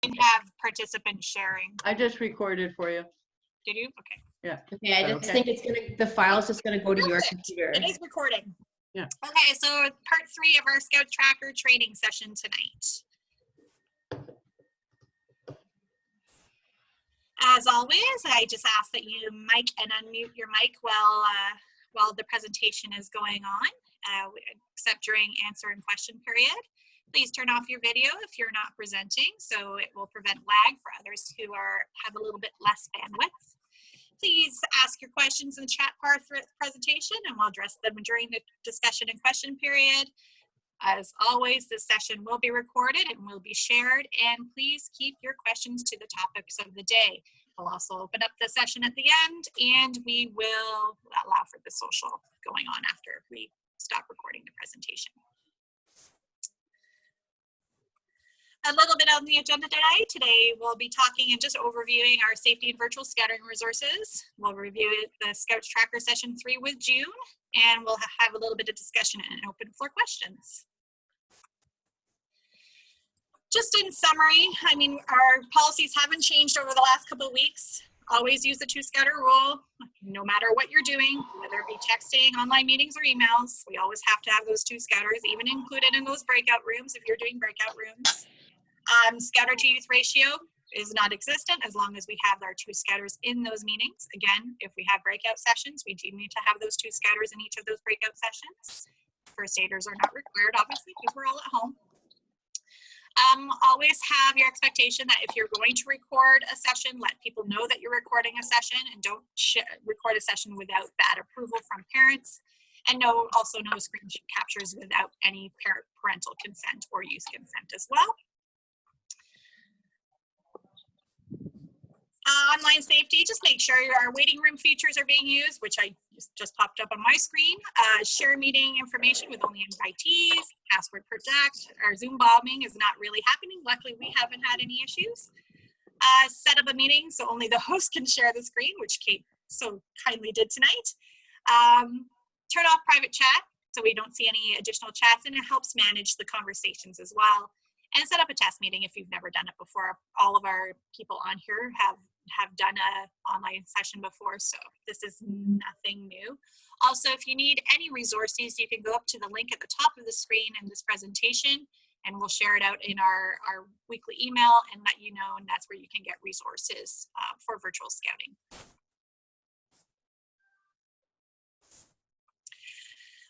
can have participants sharing. I just recorded for you. Did you? Okay. Yeah. Okay, I just think it's gonna, the file's just gonna go to your computer. It is recording. Yeah. Okay, so part 3 of our ScoutsTracker training session tonight. As always, I just ask that you mic and unmute your mic while the presentation is going on, except during answer and question period. Please turn off your video if you're not presenting, so it will prevent lag for others who have a little bit less bandwidth. Please ask your questions in the chat bar throughout the presentation, and we'll address them during the discussion and question period. As always, this session will be recorded and will be shared, and please keep your questions to the topics of the day. We'll also open up the session at the end, and we will allow for the social going on after we stop recording the presentation. A little bit on the agenda today. Today we'll be talking and just overviewing our safety and virtual scouting resources. We'll review the ScoutsTracker session 3 with June, and we'll have a little bit of discussion and open floor questions. Just in summary, I mean, our policies haven't changed over the last couple of weeks. Always use the 2-scouter rule, no matter what you're doing, whether it be texting, online meetings, or emails. We always have to have those 2 scouters, even included in those breakout rooms if you're doing breakout rooms. Scouter to youth ratio is not existent as long as we have our 2 scouters in those meetings. Again, if we have breakout sessions, we do need to have those 2 scouters in each of those breakout sessions. First aiders are not required, obviously, because we're all at home. Always have your expectation that if you're going to record a session, let people know that you're recording a session, and don't record a session without that approval from parents. And also no screen captures without any parental consent or youth consent as well. Online safety, just make sure our waiting room features are being used, which I just popped up on my screen. Share meeting information with only invitees, password protect. Our Zoom bombing is not really happening. Luckily, we haven't had any issues. Set up a meeting so only the host can share the screen, which Kate so kindly did tonight. Turn off private chat so we don't see any additional chats, and it helps manage the conversations as well. And set up a test meeting if you've never done it before. All of our people on here have done an online session before, so this is nothing new. Also, if you need any resources, you can go up to the link at the top of the screen in this presentation, and we'll share it out in our weekly email and let you know, and that's where you can get resources for virtual scouting.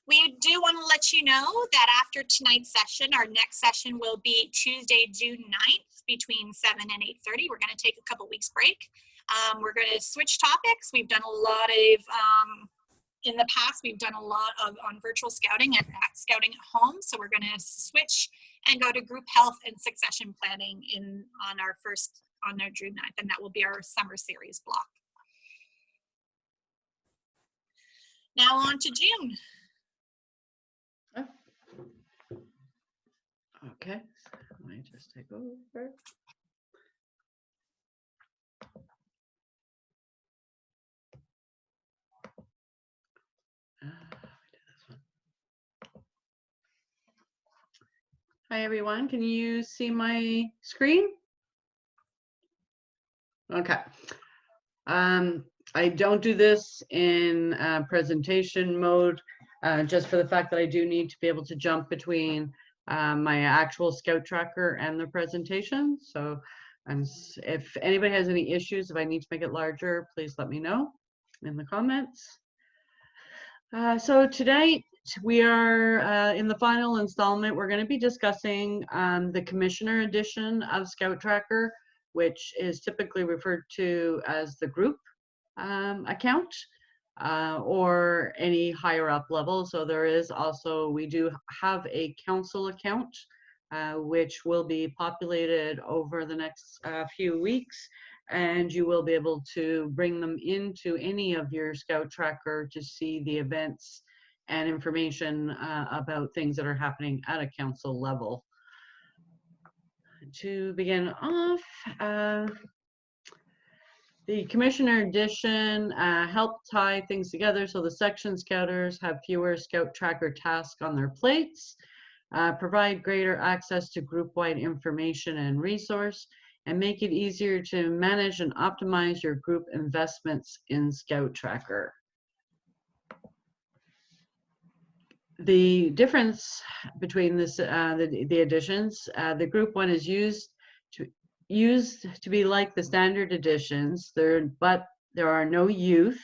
We do want to let you know that after tonight's session, our next session will be Tuesday, June 9th between 7 and 8:30. We're going to take a couple weeks break. We're going to switch topics. We've done a lot of, in the past, we've done a lot on virtual scouting and scouting at home. So we're going to switch and go to group health and succession planning on our June 9th, and that will be our summer series block. Now on to June. Okay, let me just take over. Hi everyone, can you see my screen? Okay. I don't do this in presentation mode, just for the fact that I do need to be able to jump between my actual ScoutsTracker and the presentation. So if anybody has any issues, if I need to make it larger, please let me know in the comments. So today we are in the final installment. We're going to be discussing the Commissioner edition of ScoutsTracker, which is typically referred to as the group account. Or any higher up level. So there is also, we do have a council account, which will be populated over the next few weeks, and you will be able to bring them into any of your ScoutsTracker to see the events and information about things that are happening at a council level. To begin off, the Commissioner edition helped tie things together so the section scouters have fewer ScoutsTracker tasks on their plates, provide greater access to group-wide information and resource, and make it easier to manage and optimize your group investments in ScoutsTracker. The difference between this, the editions, the group one is used to be like the standard editions, but there are no youth,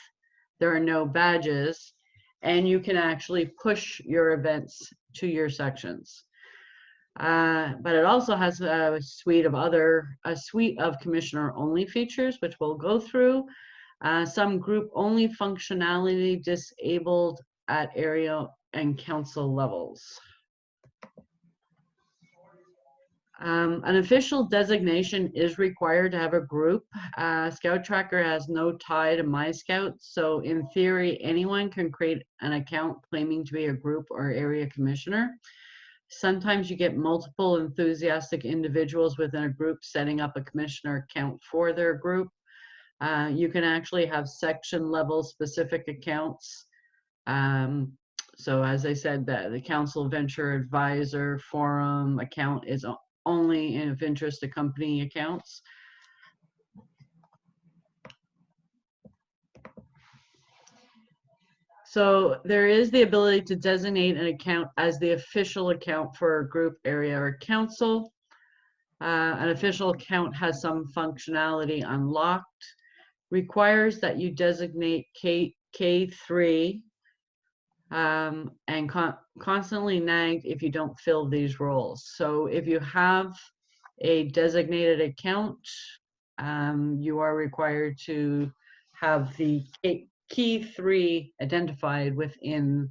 there are no badges, and you can actually push your events to your sections. But it also has a suite of commissioner only features, which we'll go through. Some group only functionality disabled at area and council levels. An official designation is required to have a group. ScoutsTracker has no tie to MyScout, so in theory, anyone can create an account claiming to be a group or area commissioner. Sometimes you get multiple enthusiastic individuals within a group setting up a commissioner account for their group. You can actually have section level specific accounts. So as I said, the Council Venture Advisor Forum account is only of interest to company accounts. So there is the ability to designate an account as the official account for a group, area, or council. An official account has some functionality unlocked, requires that you designate K3, and constantly nagged if you don't fill these roles. So if you have a designated account, you are required to have the key 3 identified within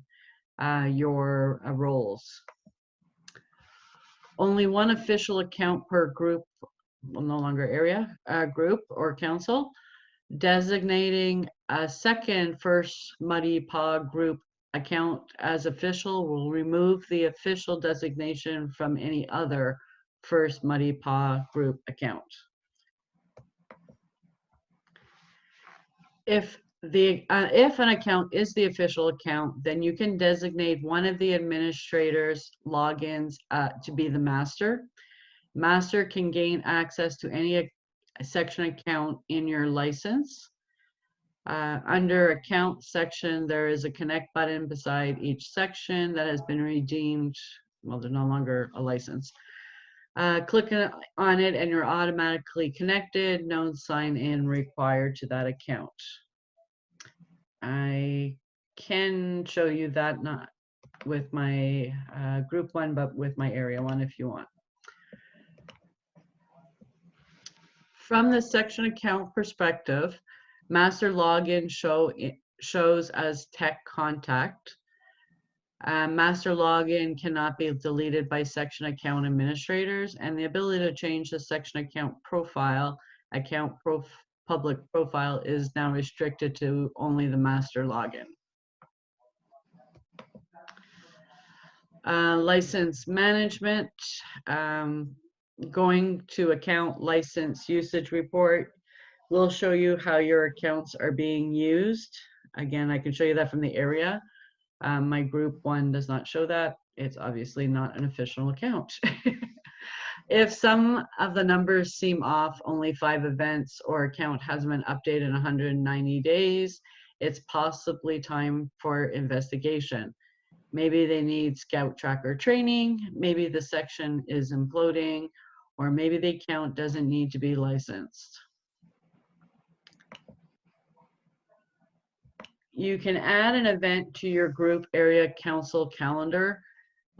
your roles. Only one official account per group, well, no longer area, group or council. Designating a second First Muddy Paw group account as official will remove the official designation from any other First Muddy Paw group account. If an account is the official account, then you can designate one of the administrators' logins to be the master. Master can gain access to any section account in your license. Under account section, there is a connect button beside each section that has been redeemed. Well, they're no longer a license. Click on it and you're automatically connected. No sign in required to that account. I can show you that, not with my group one, but with my area one if you want. From the section account perspective, master login shows as tech contact. Master login cannot be deleted by section account administrators, and the ability to change the section account profile, public profile is now restricted to only the master login. License management, going to account license usage report will show you how your accounts are being used. Again, I can show you that from the area. My group one does not show that. It's obviously not an official account. If some of the numbers seem off, only 5 events or account hasn't been updated in 190 days, it's possibly time for investigation. Maybe they need ScoutsTracker training, maybe the section is imploding, or maybe the account doesn't need to be licensed. You can add an event to your group area council calendar.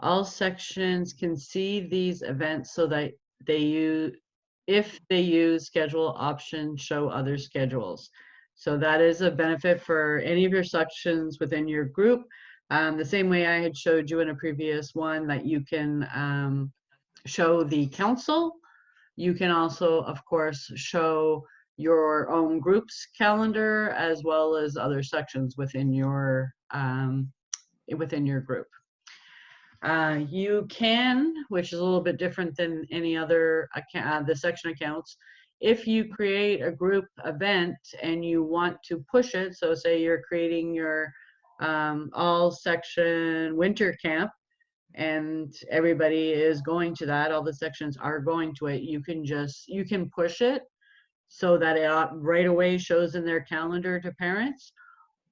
All sections can see these events so that if they use schedule option, show other schedules. So that is a benefit for any of your sections within your group. The same way I had showed you in a previous one that you can show the council. You can also, of course, show your own group's calendar as well as other sections within your group. You can, which is a little bit different than any other account, the section accounts, if you create a group event and you want to push it, so say you're creating your all section winter camp and everybody is going to that, all the sections are going to it, you can push it so that it right away shows in their calendar to parents.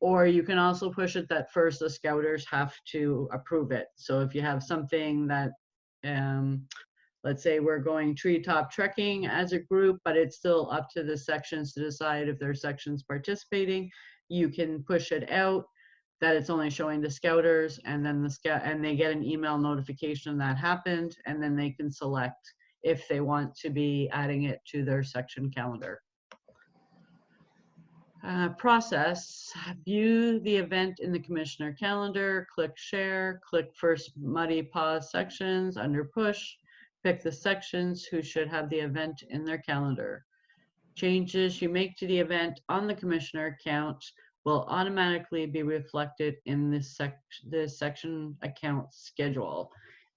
Or you can also push it that first the scouters have to approve it. So if you have something that, let's say we're going treetop trekking as a group, but it's still up to the sections to decide if their sections participating, you can push it out that it's only showing the scouters, and then they get an email notification that happened, and then they can select if they want to be adding it to their section calendar. Process, view the event in the commissioner calendar, click share, click first muddy pause sections under push, pick the sections who should have the event in their calendar. Changes you make to the event on the commissioner account will automatically be reflected in this section account schedule.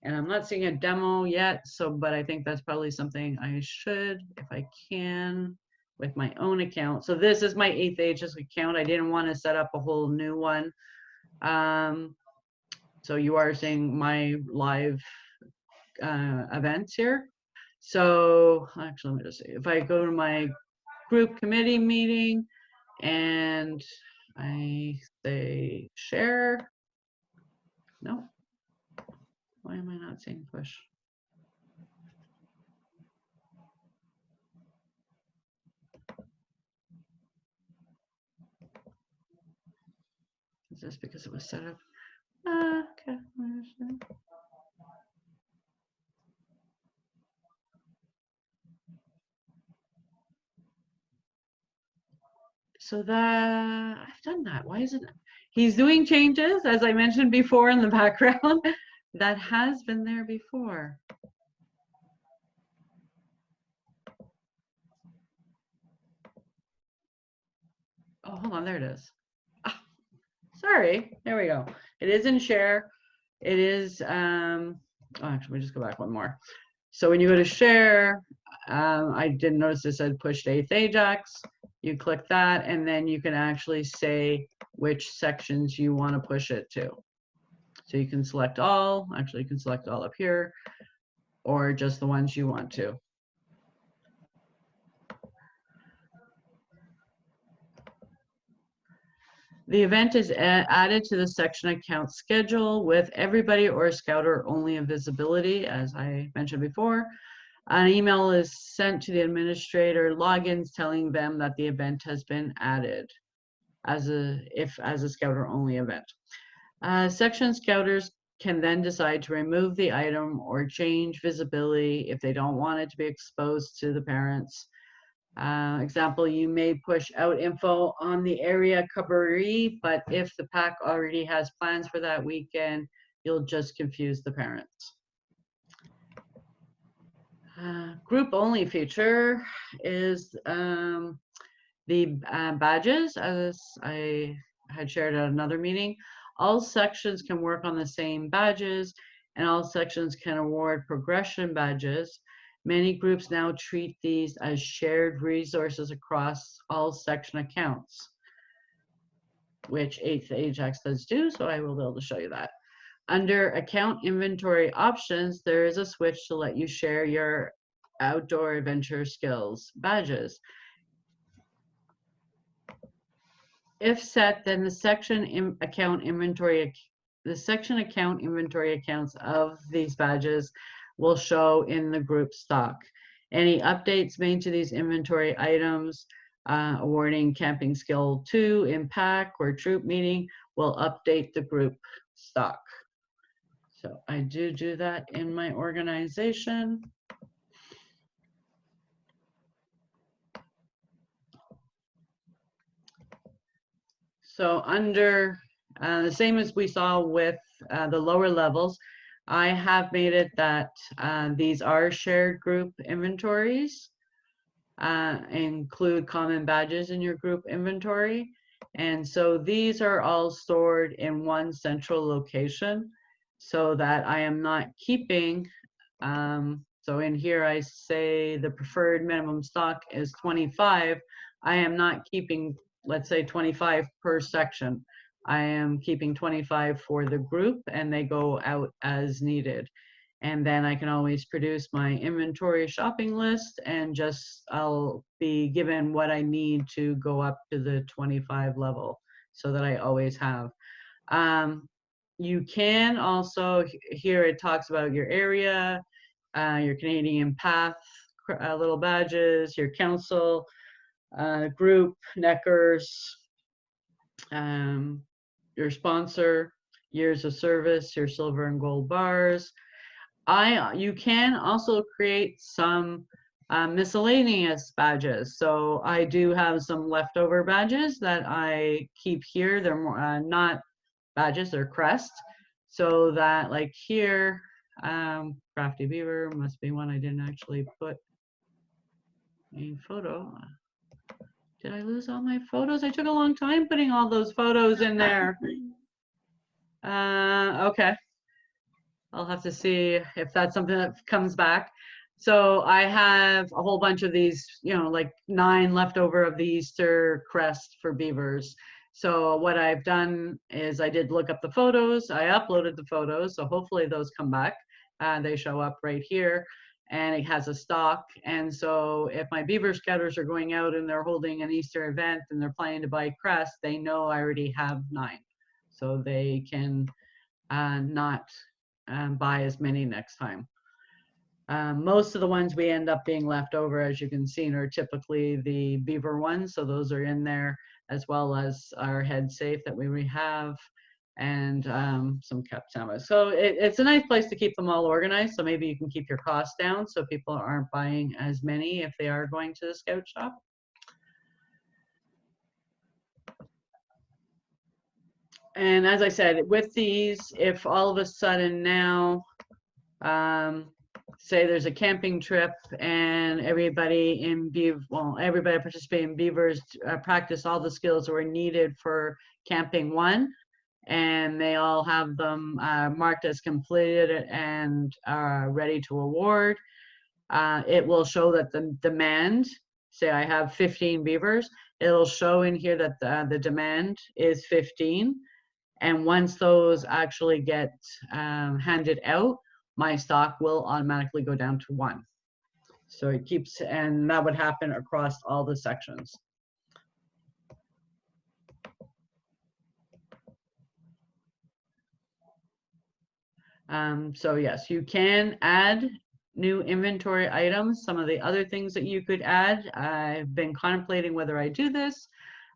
And I'm not seeing a demo yet, but I think that's probably something I should, if I can, with my own account. So this is my 8th Aegis account. I didn't want to set up a whole new one. So you are seeing my live events here. So actually, let me just see. If I go to my group committee meeting and I say share, no, why am I not seeing push? Is this because it was set up? Okay. So that I've done that. Why isn't it? He's doing changes, as I mentioned before in the background. That has been there before. Oh, hold on, there it is. Ah, sorry, there we go. It is in share. It is, oh, actually, let me just go back one more. So when you go to share, I didn't notice it said push to 8th Ajax. You click that, and then you can actually say which sections you want to push it to. So you can select all, actually you can select all up here, or just the ones you want to. The event is added to the section account schedule with everybody or scouter only visibility, as I mentioned before. An email is sent to the administrator logins telling them that the event has been added as a scouter only event. Section scouters can then decide to remove the item or change visibility if they don't want it to be exposed to the parents. Example, you may push out info on the area cuppery, but if the pack already has plans for that weekend, you'll just confuse the parents. Group only feature is the badges, as I had shared at another meeting. All sections can work on the same badges, and all sections can award progression badges. Many groups now treat these as shared resources across all section accounts, which 8th Ajax does do, so I will be able to show you that. Under account inventory options, there is a switch to let you share your outdoor adventure skills badges. If set, then the section account inventory accounts of these badges will show in the group stock. Any updates made to these inventory items, awarding camping skill 2 in pack or troop meeting, will update the group stock. So I do that in my organization. So under the same as we saw with the lower levels, I have made it that these are shared group inventories, include common badges in your group inventory. And so these are all stored in one central location so that I am not keeping, so in here I say the preferred minimum stock is 25. I am not keeping, let's say 25 per section. I am keeping 25 for the group, and they go out as needed. And then I can always produce my inventory shopping list, and just I'll be given what I need to go up to the 25 level, so that I always have. You can also, here it talks about your area, your Canadian Path little badges, your council, group, neckers, your sponsor, years of service, your silver and gold bars. You can also create some miscellaneous badges. So I do have some leftover badges that I keep here. They're more, not badges, they're crests. So that, like here, Crafty Beaver must be one I didn't actually put a photo. Did I lose all my photos? I took a long time putting all those photos in there. Okay. I'll have to see if that's something that comes back. So I have a whole bunch of these, you know, like 9 leftover of the Easter crest for beavers. So what I've done is I did look up the photos. I uploaded the photos. So hopefully those come back. They show up right here, and it has a stock. And so if my beaver scouters are going out and they're holding an Easter event and they're planning to buy crest, they know I already have 9. So they can not buy as many next time. Most of the ones we end up being left over, as you can see, are typically the beaver ones. So those are in there, as well as our head safe that we have, and some kept salmon. So it's a nice place to keep them all organized. So maybe you can keep your costs down so people aren't buying as many if they are going to the scout shop. And as I said, with these, if all of a sudden now, say there's a camping trip and everybody in everybody participating in beavers practice all the skills that were needed for camping 1, and they all have them marked as completed and ready to award. It will show that the demand, say I have 15 beavers, it'll show in here that the demand is 15. And once those actually get handed out, my stock will automatically go down to 1. So it keeps, and that would happen across all the sections. So yes, you can add new inventory items. Some of the other things that you could add, I've been contemplating whether I do this,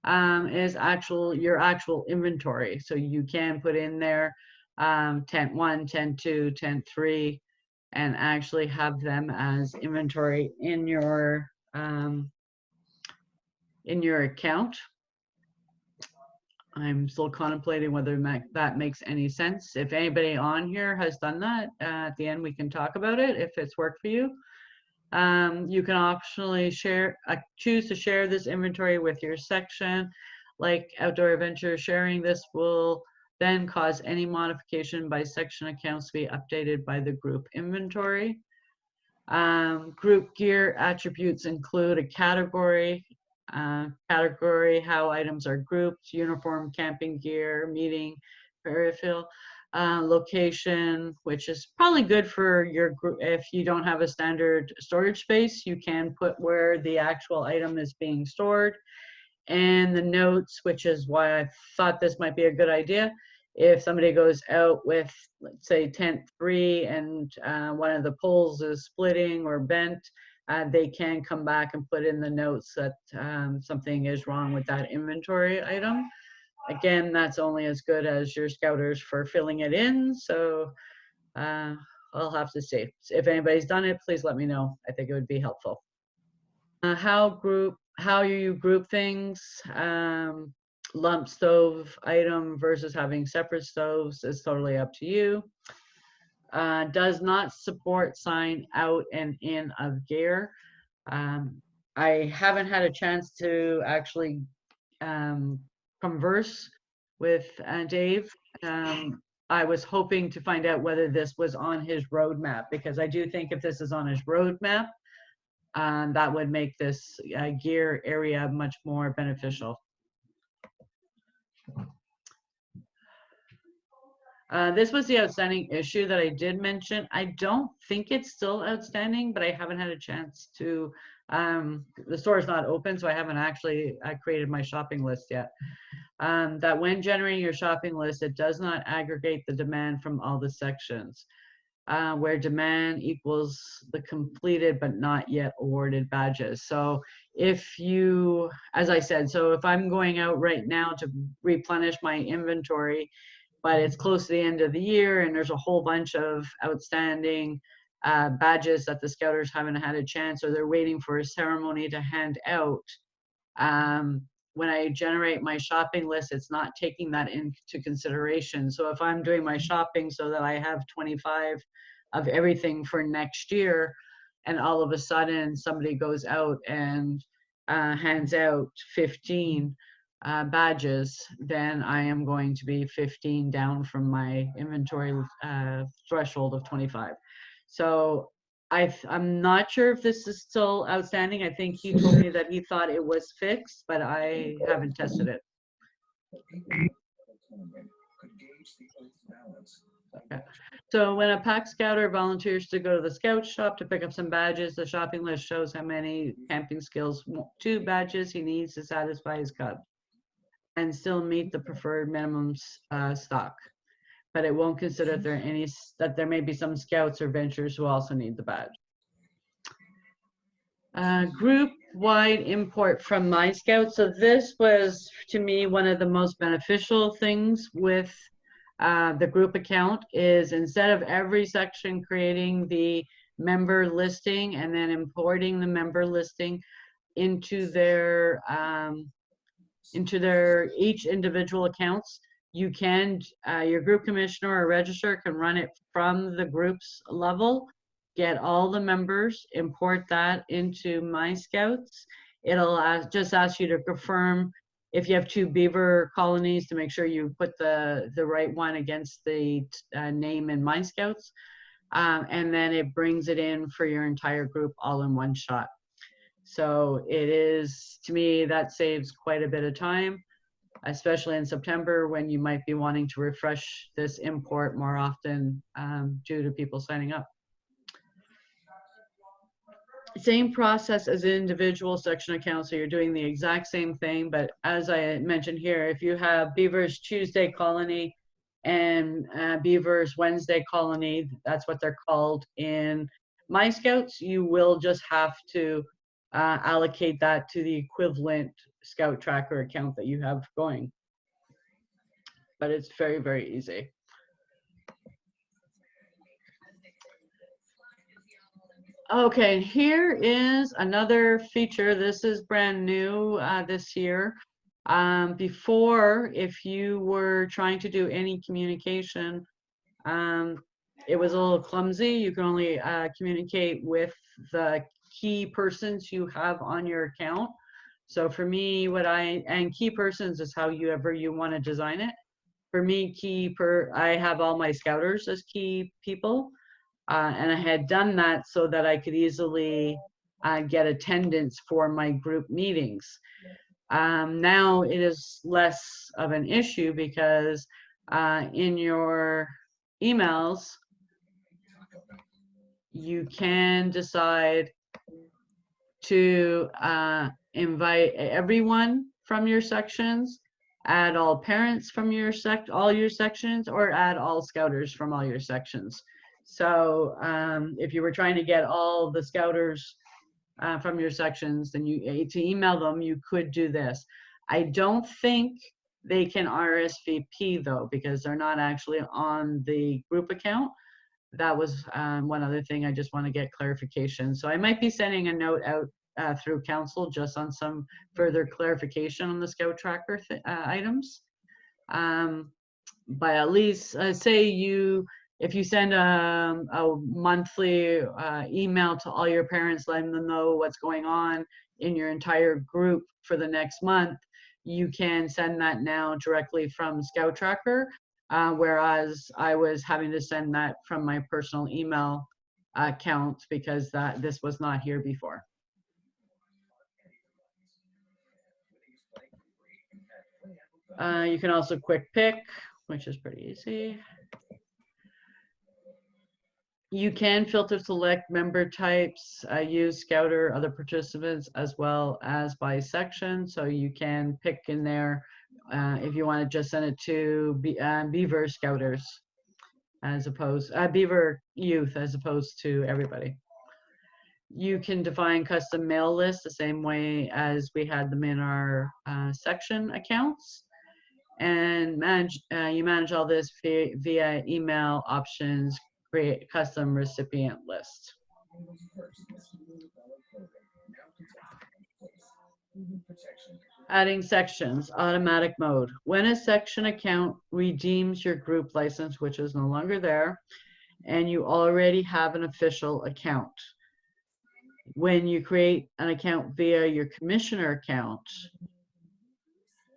is your actual inventory. So you can put in there tent 1, tent 2, tent 3, and actually have them as inventory in your account. I'm still contemplating whether that makes any sense. If anybody on here has done that, at the end we can talk about it if it's worked for you. You can optionally choose to share this inventory with your section. Like Outdoor Adventure, sharing this will then cause any modification by section accounts to be updated by the group inventory. Group gear attributes include a category, how items are grouped, uniform, camping gear, meeting, peripheral, location, which is probably good for your group. If you don't have a standard storage space, you can put where the actual item is being stored. And the notes, which is why I thought this might be a good idea. If somebody goes out with, let's say, tent 3 and one of the poles is splitting or bent, they can come back and put in the notes that something is wrong with that inventory item. Again, that's only as good as your scouters for filling it in. So I'll have to see. If anybody's done it, please let me know. I think it would be helpful. How you group things. Lump stove item versus having separate stoves is totally up to you. Does not support sign out and in of gear. I haven't had a chance to actually converse with Dave. I was hoping to find out whether this was on his roadmap, because I do think if this is on his roadmap, that would make this gear area much more beneficial. This was the outstanding issue that I did mention. I don't think it's still outstanding, but I haven't had a chance to, the store is not open, so I haven't actually created my shopping list yet. That when generating your shopping list, it does not aggregate the demand from all the sections, where demand equals the completed but not yet awarded badges. So if you, as I said, so if I'm going out right now to replenish my inventory, but it's close to the end of the year and there's a whole bunch of outstanding badges that the scouters haven't had a chance, or they're waiting for a ceremony to hand out, when I generate my shopping list, it's not taking that into consideration. So if I'm doing my shopping so that I have 25 of everything for next year, and all of a sudden somebody goes out and hands out 15 badges, then I am going to be 15 down from my inventory threshold of 25. So I'm not sure if this is still outstanding. I think he told me that he thought it was fixed, but I haven't tested it. Okay. So when a pack scouter volunteers to go to the scout shop to pick up some badges, the shopping list shows how many camping skills 2 badges he needs to satisfy his cub and still meet the preferred minimum stock. But it won't consider that there may be some scouts or ventures who also need the badge. Group-wide import from My Scout. So this was, to me, one of the most beneficial things with the group account is, instead of every section creating the member listing and then importing the member listing into their each individual accounts, you can, your group commissioner or registrar can run it from the group's level, get all the members, import that into My Scouts. It'll just ask you to confirm if you have 2 beaver colonies to make sure you put the right one against the name in My Scouts. And then it brings it in for your entire group all in one shot. So it is, to me, that saves quite a bit of time, especially in September when you might be wanting to refresh this import more often due to people signing up. Same process as individual section accounts, so you're doing the exact same thing, but as I mentioned here, if you have Beavers Tuesday Colony and Beavers Wednesday Colony, that's what they're called in My Scouts, you will just have to allocate that to the equivalent ScoutsTracker account that you have going. But it's very, very easy. Okay, here is another feature. This is brand new this year. Before, if you were trying to do any communication, it was a little clumsy. You can only communicate with the key persons you have on your account. So for me, and key persons is however you want to design it. For me, I have all my scouters as key people. And I had done that so that I could easily get attendance for my group meetings. Now it is less of an issue because in your emails, you can decide to invite everyone from your sections, add all parents from all your sections, or add all scouters from all your sections. So if you were trying to get all the scouters from your sections, then to email them, you could do this. I don't think they can RSVP though, because they're not actually on the group account. That was one other thing I just want to get clarification. So I might be sending a note out through council just on some further clarification on the ScoutsTracker items. But at least say if you send a monthly email to all your parents, letting them know what's going on in your entire group for the next month, you can send that now directly from ScoutsTracker, whereas I was having to send that from my personal email account because this was not here before. You can also quick pick, which is pretty easy. You can filter select member types, use Scout or other participants, as well as by section. So you can pick in there if you want to just send it to Beaver Scouters, as opposed Beaver Youth, as opposed to everybody. You can define custom mail lists the same way as we had them in our section accounts. And you manage all this via email options, create custom recipient list. Adding sections, automatic mode. When a section account redeems your group license, which is no longer there, and you already have an official account. When you create an account via your commissioner account,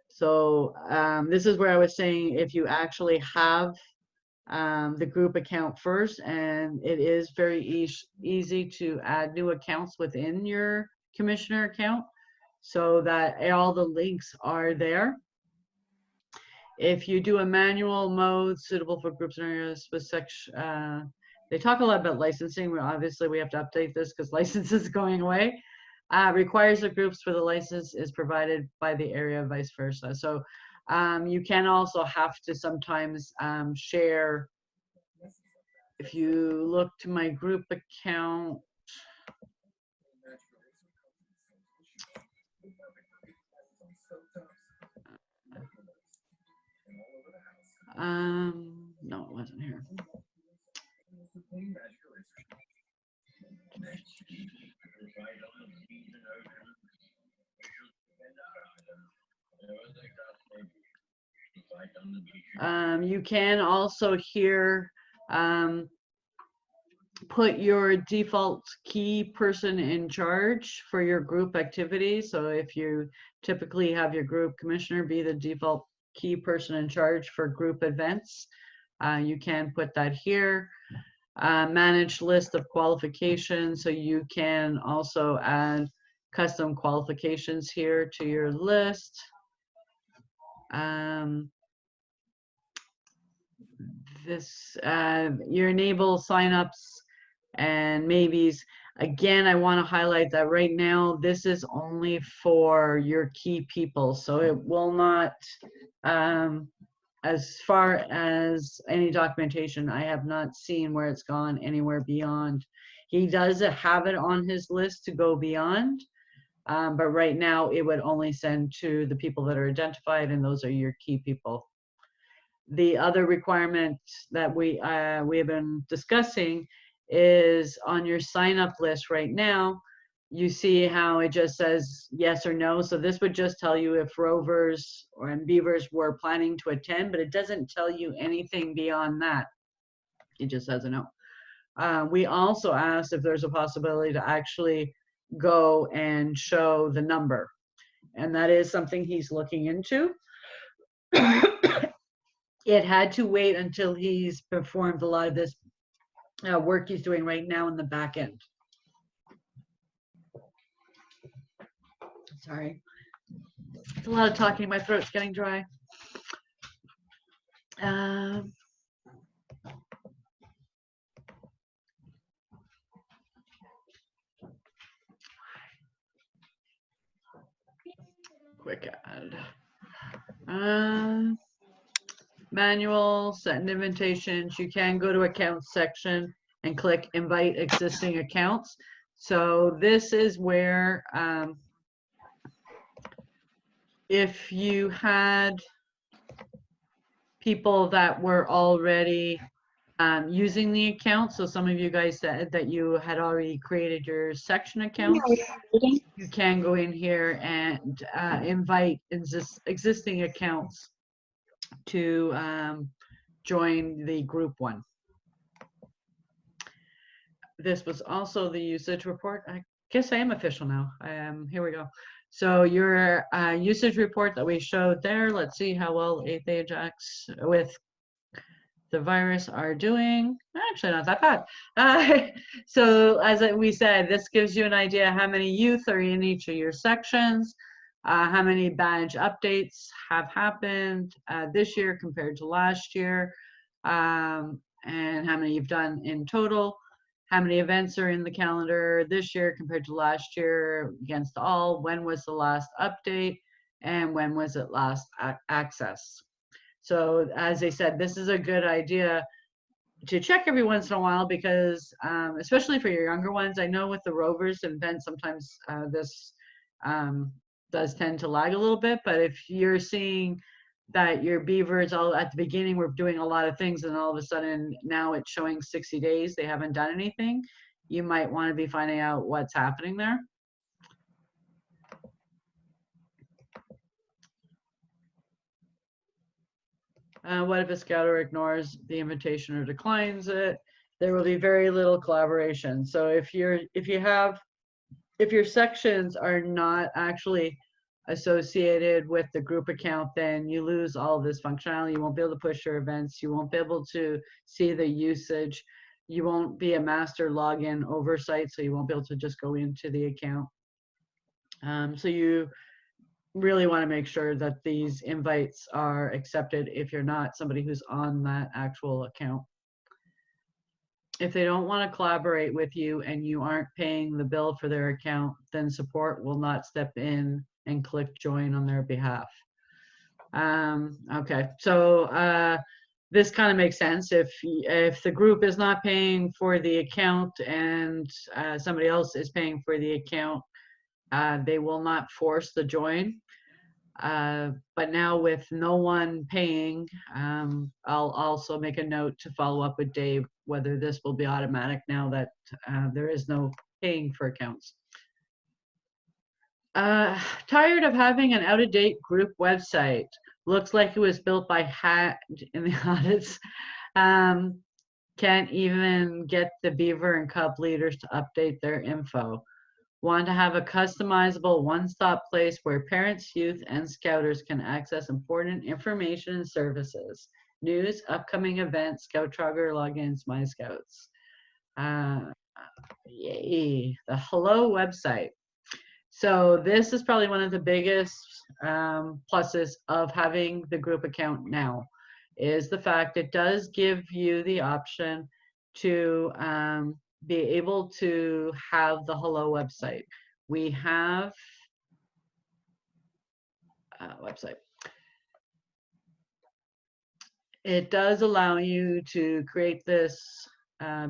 so this is where I was saying if you actually have the group account first, and it is very easy to add new accounts within your commissioner account so that all the links are there. If you do a manual mode suitable for groups and areas with section, they talk a lot about licensing. Obviously, we have to update this because license is going away. Requires the groups where the license is provided by the area, vice versa. So you can also have to sometimes share. If you look to my group account, no, it wasn't here. You can also here put your default key person in charge for your group activities. So if you typically have your group commissioner be the default key person in charge for group events, you can put that here. Manage list of qualifications, so you can also add custom qualifications here to your list. You enable signups and maybes. Again, I want to highlight that right now this is only for your key people, so it will not as far as any documentation, I have not seen where it's gone anywhere beyond. He does have it on his list to go beyond, but right now it would only send to the people that are identified, and those are your key people. The other requirement that we have been discussing is on your sign up list right now. You see how it just says yes or no. So this would just tell you if rovers and beavers were planning to attend, but it doesn't tell you anything beyond that. It just says a no. We also asked if there's a possibility to actually go and show the number. And that is something he's looking into. It had to wait until he's performed a lot of this work he's doing right now in the back end. Sorry. It's a lot of talking. My throat's getting dry. Quick add. Manual, send invitations. You can go to accounts section and click invite existing accounts. So this is where if you had people that were already using the account, so some of you guys said that you had already created your section account, you can go in here and invite existing accounts to join the group one. This was also the usage report. I guess I am official now. Here we go. So your usage report that we showed there, let's see how well 8th Ajax with the virus are doing. Actually, not that bad. So as we said, this gives you an idea how many youth are in each of your sections, how many badge updates have happened this year compared to last year, and how many you've done in total. how many events are in the calendar this year compared to last year against all, when was the last update, and when was it last access. So as I said, this is a good idea to check every once in a while because especially for your younger ones, I know with the rovers events, sometimes this does tend to lag a little bit, but if you're seeing that your beavers all at the beginning were doing a lot of things and all of a sudden now it's showing 60 days they haven't done anything, you might want to be finding out what's happening there. What if a scouter ignores the invitation or declines it? There will be very little collaboration. So if your sections are not actually associated with the group account, then you lose all this functionality. You won't be able to push your events. You won't be able to see the usage. You won't be a master login oversight, so you won't be able to just go into the account. So you really want to make sure that these invites are accepted if you're not somebody who's on that actual account. If they don't want to collaborate with you and you aren't paying the bill for their account, then support will not step in and click join on their behalf. Okay, so this kind of makes sense. If the group is not paying for the account and somebody else is paying for the account, they will not force the join. But now with no one paying, I'll also make a note to follow up with Dave whether this will be automatic now that there is no paying for accounts. Tired of having an out-of-date group website. Looks like it was built by hand in the audits. Can't even get the beaver and cub leaders to update their info. Want to have a customizable one-stop place where parents, youth, and scouters can access important information and services. News, upcoming events, ScoutsTracker logins, My Scouts. Yay, the Hello website. So this is probably one of the biggest pluses of having the group account now, is the fact it does give you the option to be able to have the Hello website. We have a website. It does allow you to create this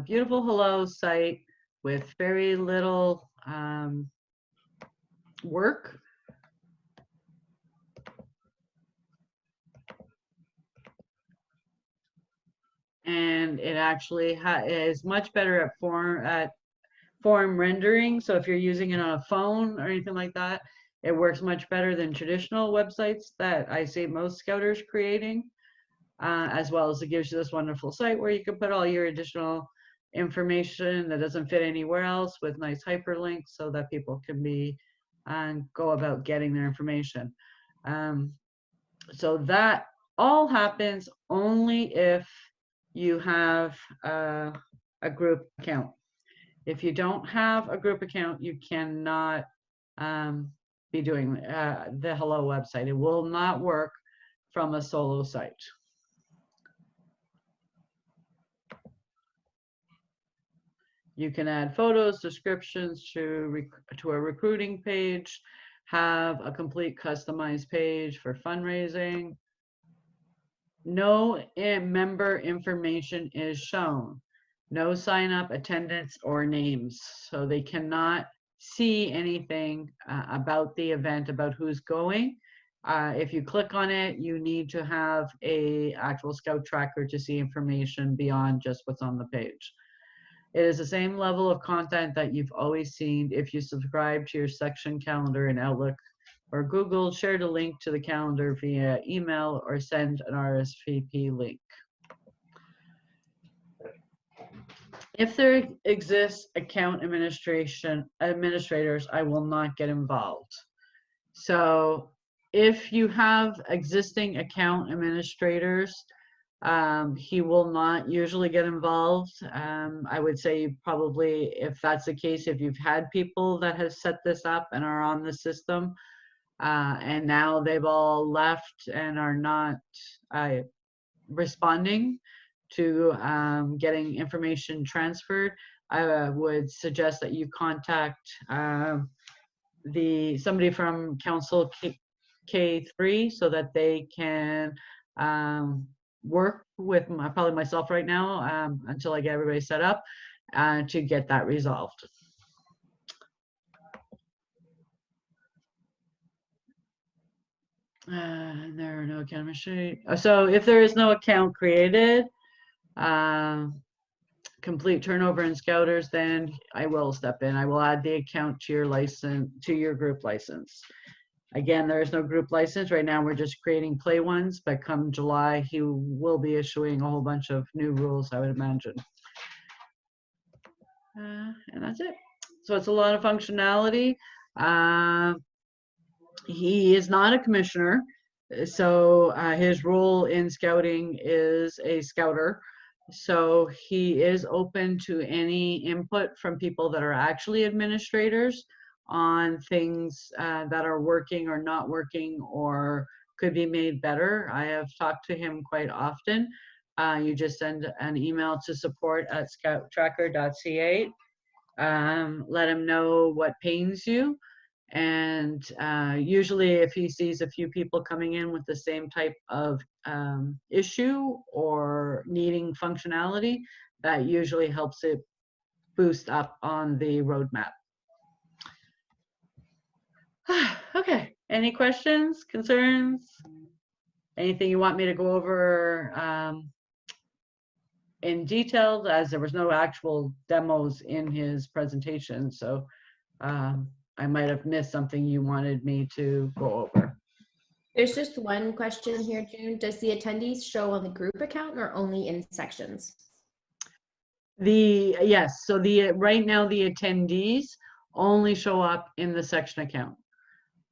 beautiful Hello site with very little work. And it actually is much better at form rendering. So if you're using it on a phone or anything like that, it works much better than traditional websites that I see most scouters creating, as well as it gives you this wonderful site where you can put all your additional information that doesn't fit anywhere else with nice hyperlinks so that people can be go about getting their information. So that all happens only if you have a group account. If you don't have a group account, you cannot be doing the Hello website. It will not work from a solo site. You can add photos, descriptions to a recruiting page, have a complete customized page for fundraising. No member information is shown. No sign up, attendance, or names. So they cannot see anything about the event, about who's going. If you click on it, you need to have an actual ScoutsTracker to see information beyond just what's on the page. It is the same level of content that you've always seen if you subscribe to your section calendar in Outlook or Google, shared a link to the calendar via email, or send an RSVP link. If there exists account administrators, I will not get involved. So if you have existing account administrators, he will not usually get involved. I would say probably, if that's the case, if you've had people that have set this up and are on the system, and now they've all left and are not responding to getting information transferred, I would suggest that you contact somebody from Council K3 so that they can work with probably myself right now until I get everybody set up to get that resolved. There are no account machine. So if there is no account created, complete turnover in Scouters, then I will step in. I will add the account to your license, to your group license. Again, there is no group license. Right now, we're just creating play ones, but come July, he will be issuing a whole bunch of new rules, I would imagine. And that's it. So it's a lot of functionality. He is not a commissioner, so his role in scouting is a scouter. So he is open to any input from people that are actually administrators on things that are working or not working or could be made better. I have talked to him quite often. You just send an email to support@scouttracker.ca. Let him know what pains you. And usually if he sees a few people coming in with the same type of issue or needing functionality, that usually helps it boost up on the roadmap. Okay, any questions, concerns? Anything you want me to go over in detail, as there was no actual demos in his presentation, so I might have missed something you wanted me to go over. There's just one question here, June. Does the attendees show on the group account or only in sections? Yes, so right now the attendees only show up in the section account.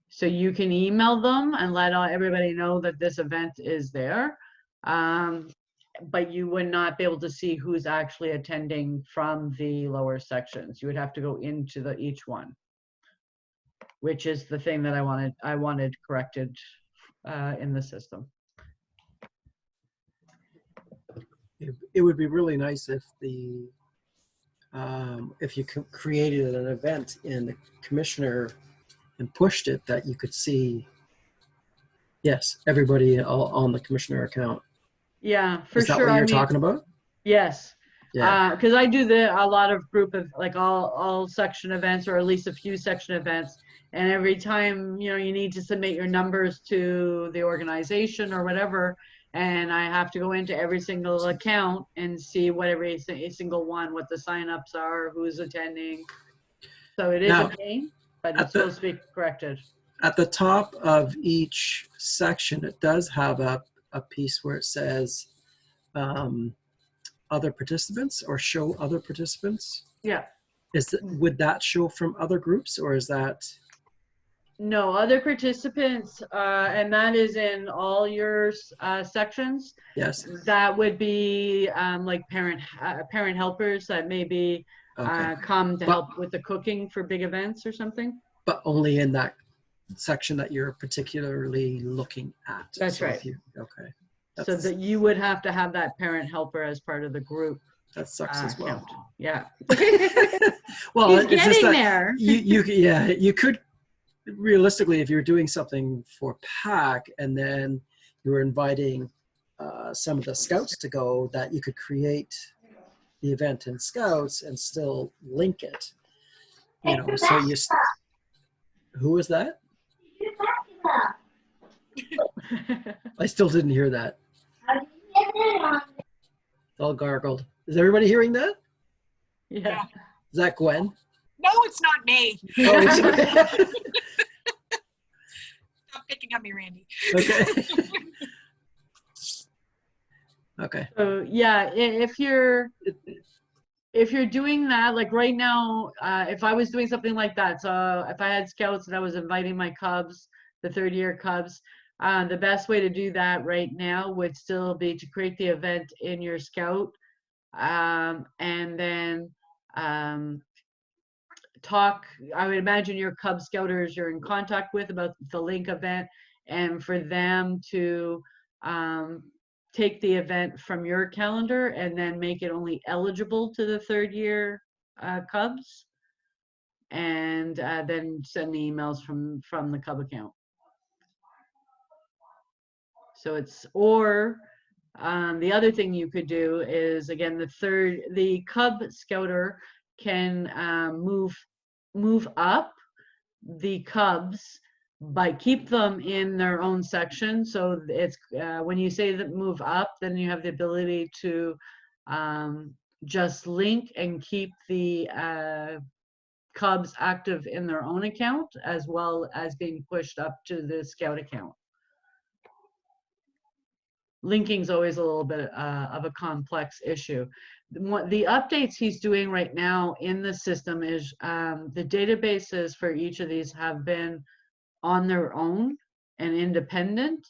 So you can email them and let everybody know that this event is there. But you would not be able to see who's actually attending from the lower sections. You would have to go into each one, which is the thing that I wanted corrected in the system. It would be really nice if if you created an event in the commissioner and pushed it, that you could see, yes, everybody on the commissioner account. Yeah, for sure. Is that what you're talking about? Yes. Yeah. Because I do a lot of group of like all section events, or at least a few section events, and every time you need to submit your numbers to the organization or whatever, and I have to go into every single account and see what every single one, what the signups are, who's attending. So it is a pain, but it's supposed to be corrected. At the top of each section, it does have a piece where it says other participants or show other participants. Yeah. Would that show from other groups, or is that? No, other participants, and that is in all your sections. Yes. That would be like parent helpers that maybe come to help with the cooking for big events or something. But only in that section that you're particularly looking at. That's right. Okay. So that you would have to have that parent helper as part of the group. That sucks as well. Count. Yeah. Well, he's it's getting just that there. You could realistically, if you're doing something for PAC and then you're inviting some of the scouts to go, that you could create the event in Scouts and still link it. So who was that? I still didn't hear that. It's all gargled. Is everybody hearing that? Yeah. Is that Gwen? No, it's not me. Oh, sorry. Stop picking on me, Randy. Okay. Okay. So yeah, if you're doing that, like right now, if I was doing something like that, so if I had scouts and I was inviting my Cubs, the third year Cubs, the best way to do that right now would still be to create the event in your Scout, and then talk. I would imagine your Cub Scouters you're in contact with about the link event, and for them to take the event from your calendar and then make it only eligible to the third year Cubs, and then send the emails from the Cub account. So it's, or the other thing you could do is, again, the Cub Scouter can move up the Cubs, but keep them in their own section. So it's when you say that move up, then you have the ability to just link and keep the Cubs active in their own account, as well as being pushed up to the Scout account. Linking is always a little bit of a complex issue. The updates he's doing right now in the system is the databases for each of these have been on their own and independent.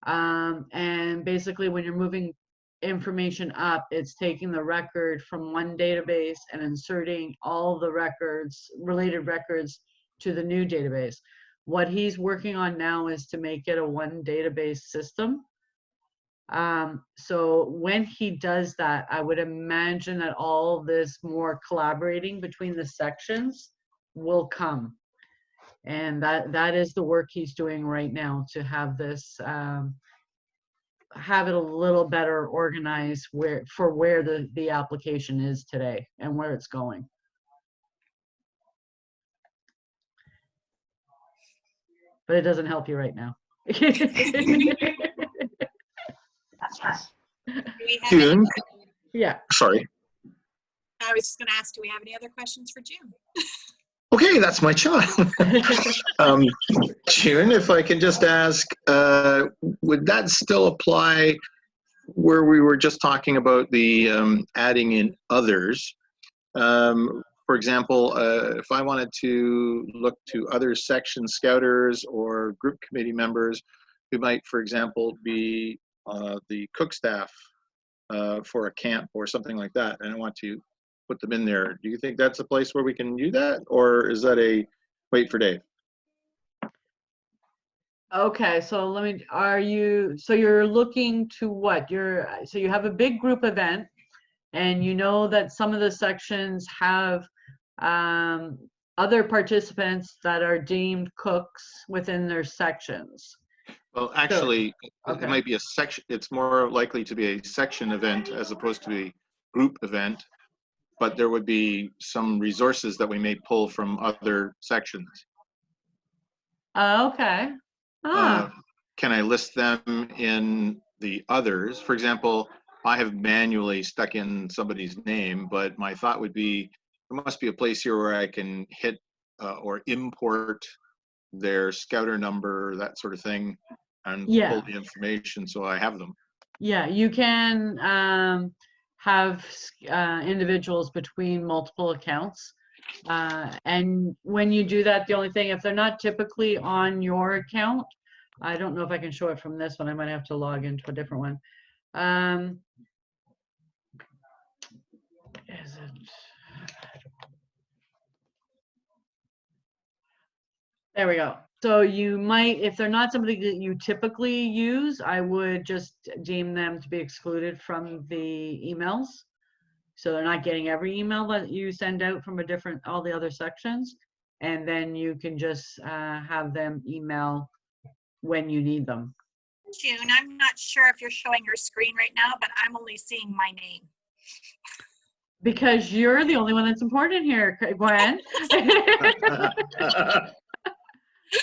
And basically when you're moving information up, it's taking the record from one database and inserting all the records, related records, to the new database. What he's working on now is to make it a one database system. So when he does that, I would imagine that all this more collaborating between the sections will come. And that is the work he's doing right now, to have this, have it a little better organized where the application is today and where it's going. But it doesn't help you right now. June, Yeah. sorry. I was just going to ask, do we have any other questions for June? Okay, that's my child. June, if I can just ask, would that still apply where we were just talking about the adding in others? For example, if I wanted to look to other section scouters or group committee members who might, for example, be the cook staff for a camp or something like that, and I want to put them in there, do you think that's a place where we can do that, or is that a wait for Dave? Okay, so so you're looking to what? So you have a big group event, and you know that some of the sections have other participants that are deemed cooks within their sections. Well, actually, okay. It might be a section. It's more likely to be a section event as opposed to a group event, but there would be some resources that we may pull from other sections. Okay. Can I list them in the others? For example, I have manually stuck in somebody's name, but my thought would be there must be a place here where I can hit or import their scouter number, that sort of thing, and pull the information so I have them. Yeah, you can have individuals between multiple accounts. And when you do that, the only thing, if they're not typically on your account, I don't know if I can show it from this one. I might have to log into a different one. Is it? There we go. So you might, if they're not somebody that you typically use, I would just deem them to be excluded from the emails. So they're not getting every email that you send out from all the other sections. And then you can just have them email when you need them. June, I'm not sure if you're showing your screen right now, but I'm only seeing my name. Because you're the only one that's important here, Gwen.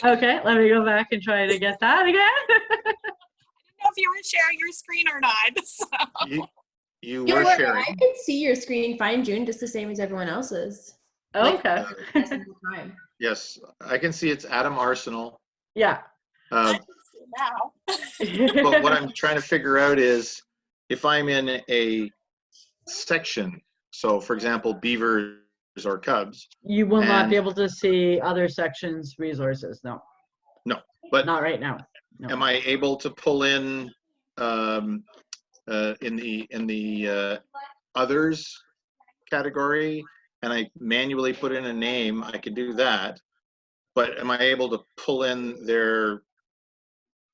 Okay, let me go back and try to get that again. I didn't know if you were sharing your screen or not. So. You were sharing. I can see your screen fine, June, just the same as everyone else's. Okay. Yes, I can see it's Adam Arsenal. Yeah. Now. But what I'm trying to figure out is if I'm in a section, so for example, beavers or cubs. You will not be able to see other sections resources, no. No, but not right now. No. Am I able to pull in the others category, and I manually put in a name? I could do that, but am I able to pull in their,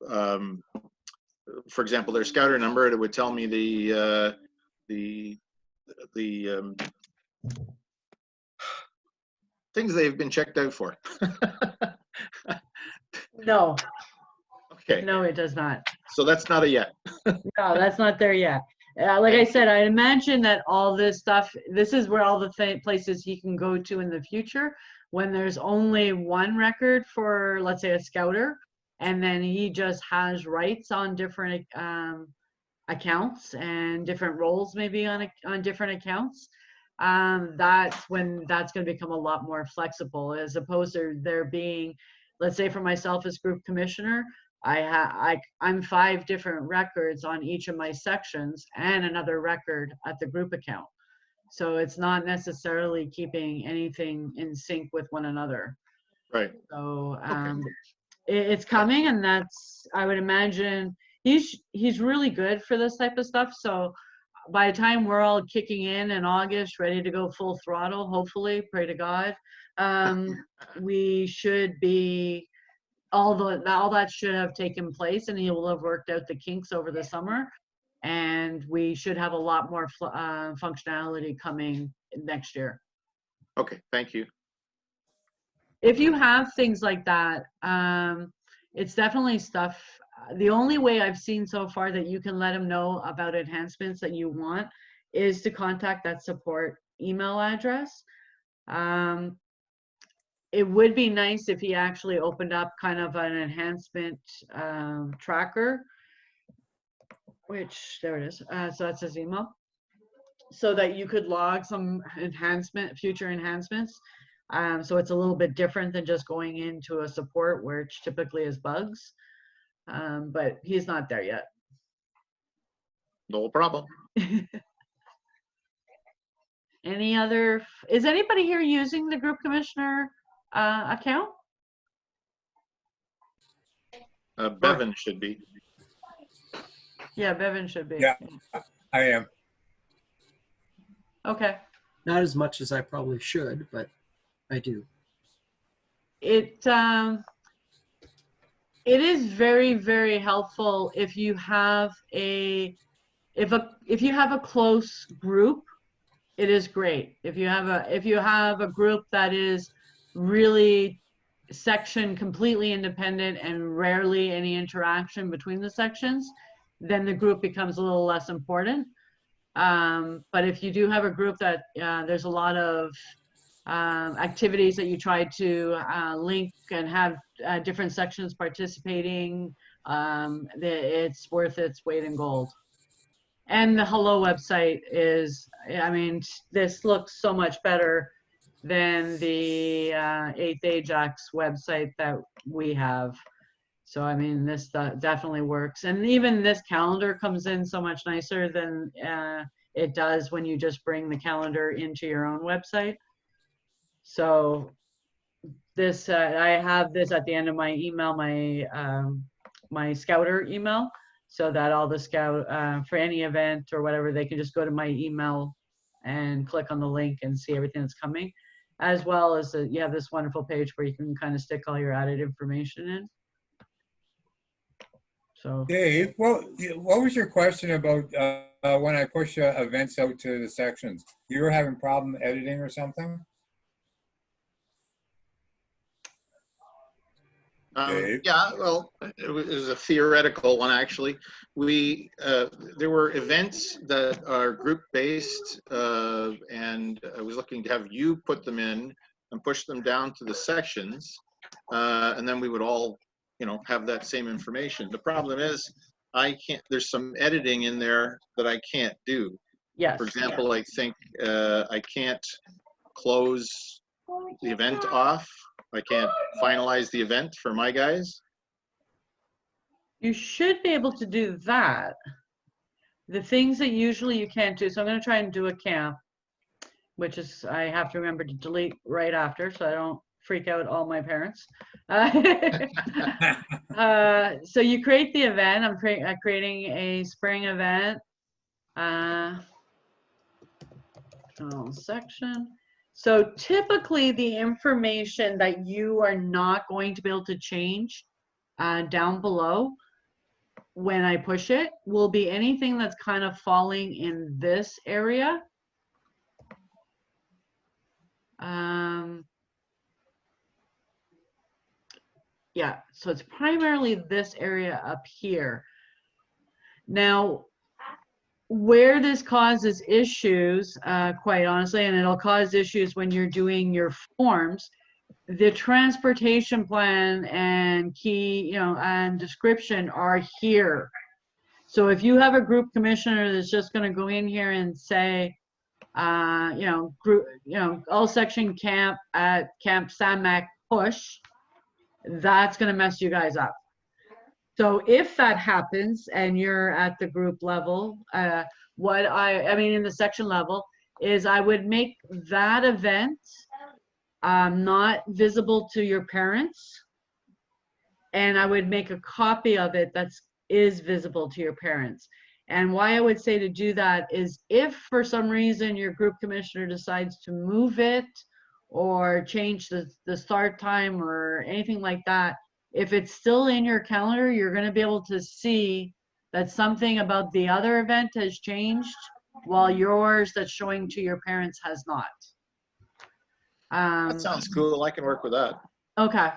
for example, their scouter number? It would tell me the things they've been checked out for. No, Okay, no, it does not. so that's not a yet. No, that's not there yet. Like I said, I imagine that all this stuff, this is where all the places he can go to in the future when there's only one record for, let's say, a scouter, and then he just has rights on different accounts and different roles maybe on different accounts. That's when that's going to become a lot more flexible, as opposed to there being, let's say for myself as group commissioner, I'm 5 different records on each of my sections and another record at the group account. So it's not necessarily keeping anything in sync with one another. Right. So it's coming, and that's, I would imagine he's really good for this type of stuff. So by the time we're all kicking in August, ready to go full throttle, hopefully, pray to God, we should be, all that should have taken place, and he will have worked out the kinks over the summer, and we should have a lot more functionality coming next year. Okay, thank you. If you have things like that, it's definitely stuff. The only way I've seen so far that you can let him know about enhancements that you want is to contact that support email address. It would be nice if he actually opened up kind of an enhancement tracker, which, there it is. So that's his email. So that you could log some future enhancements. So it's a little bit different than just going into a support, which typically is bugs. But he's not there yet. No problem. Any other, is anybody here using the group commissioner account? Bevan should be. Yeah, Bevan should be. Yeah, I am. Okay. Not as much as I probably should, but I do. It is very, very helpful if you have if you have a close group. It is great. If you have a group that is really section completely independent and rarely any interaction between the sections, then the group becomes a little less important. But if you do have a group that there's a lot of activities that you try to link and have different sections participating, it's worth its weight in gold. And the Hello website is, I mean, this looks so much better than the 8th Ajax website that we have. So, I mean, this definitely works. And even this calendar comes in so much nicer than it does when you just bring the calendar into your own website. So this, I have this at the end of my email, my Scouter email, so that all the Scout, for any event or whatever, they can just go to my email and click on the link and see everything that's coming. As well as you have this wonderful page where you can kind of stick all your added information in. So Dave, well, what was your question about when I push events out to the sections? You were having problem editing or something? Dave? Yeah, well, it was a theoretical one, actually. There were events that are group-based, and I was looking to have you put them in and push them down to the sections, and then we would all, have that same information. The problem is, there's some editing in there that I can't do. yes. For example, I think I can't close the event off. I can't finalize the event for my guys. You should be able to do that. The things that usually you can't do, so I'm going to try and do a camp, which is, I have to remember to delete right after so I don't freak out all my parents. So you create the event. I'm creating a spring event. Section. So typically the information that you are not going to be able to change down below when I push it will be anything that's kind of falling in this area. Yeah, so it's primarily this area up here. Now, where this causes issues, quite honestly, and it'll cause issues when you're doing your forms, the transportation plan and key, you know, and description are here. So if you have a group commissioner that's just going to go in here and say, you know, group, you know, all section camp at Camp Samac push, that's going to mess you guys up. So if that happens and you're at the group level, what I mean in the section level is I would make that event not visible to your parents, and I would make a copy of it that is visible to your parents. And why I would say to do that is if for some reason your group commissioner decides to move it or change the start time or anything like that, if it's still in your calendar, you're going to be able to see that something about the other event has changed while yours that's showing to your parents has not. That sounds cool. I can work with that. Okay.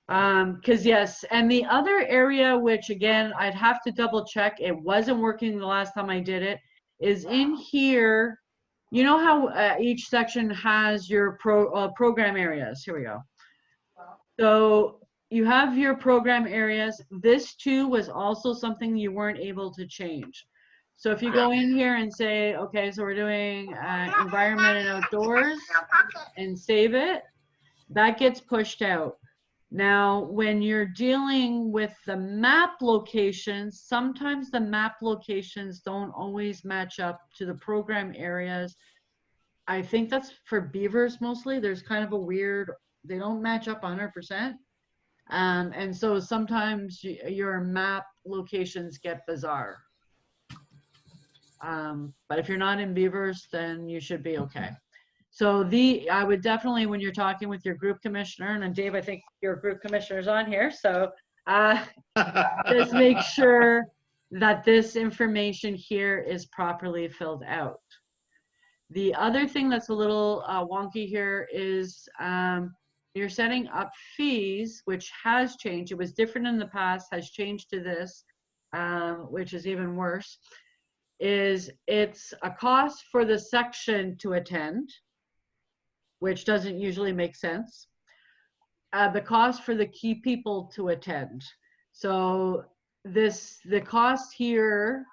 Because yes, and the other area, which again, I'd have to double check, it wasn't working the last time I did it, is in here. You know how each section has your program areas. Here we go. So you have your program areas. This too was also something you weren't able to change. So if you go in here and say, okay, so we're doing environment and outdoors and save it, that gets pushed out. Now, when you're dealing with the map locations, sometimes the map locations don't always match up to the program areas. I think that's for beavers mostly. There's kind of a weird, they don't match up 100%. And so sometimes your map locations get bizarre. But if you're not in beavers, then you should be okay. So I would definitely, when you're talking with your group commissioner, and Dave, I think your group commissioner is on here, so just make sure that this information here is properly filled out. The other thing that's a little wonky here is you're setting up fees, which has changed. It was different in the past, has changed to this, which is even worse, is it's a cost for the section to attend, which doesn't usually make sense. The cost for the key people to attend. So the cost here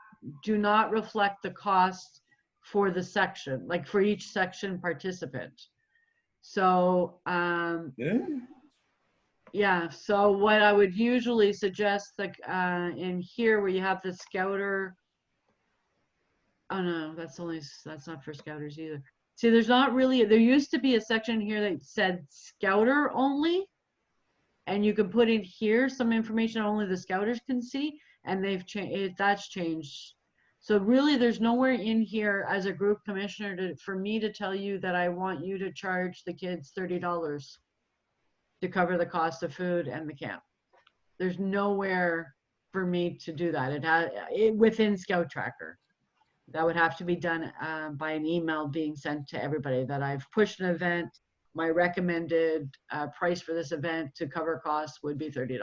do not reflect the cost for the section, like for each section participant. So yeah, so what I would usually suggest, like in here where you have the scouter, oh no, that's not for scouters either. See, there's not really, there used to be a section here that said scouter only, and you can put in here some information only the scouters can see, and they've changed, that's changed. So really there's nowhere in here as a group commissioner for me to tell you that I want you to charge the kids $30 to cover the cost of food and the camp. There's nowhere for me to do that. It has within ScoutsTracker. That would have to be done by an email being sent to everybody that I've pushed an event. My recommended price for this event to cover costs would be $30.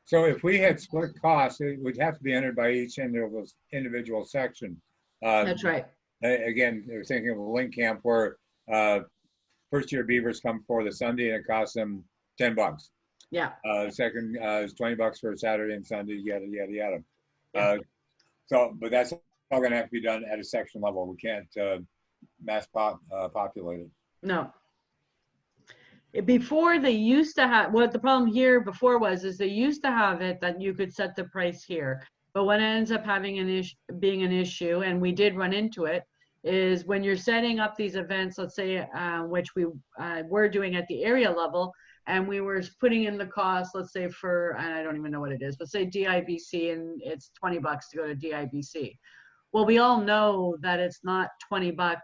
So if we had split costs, it would have to be entered by each individual section. That's right. Again, they're thinking of a link camp where first year beavers come for the Sunday and it costs them $10. Yeah. Second is $20 for Saturday and Sunday, yada, yada, yada. Yeah. So, but that's all going to have to be done at a section level. We can't mass populate it. No. Before they used to have, what the problem here before was, is they used to have it that you could set the price here. But what ends up having being an issue, and we did run into it, is when you're setting up these events, let's say, which we were doing at the area level, and we were putting in the cost, let's say for, and I don't even know what it is, but say DIBC, and it's $20 to go to DIBC. Well, we all know that it's not $20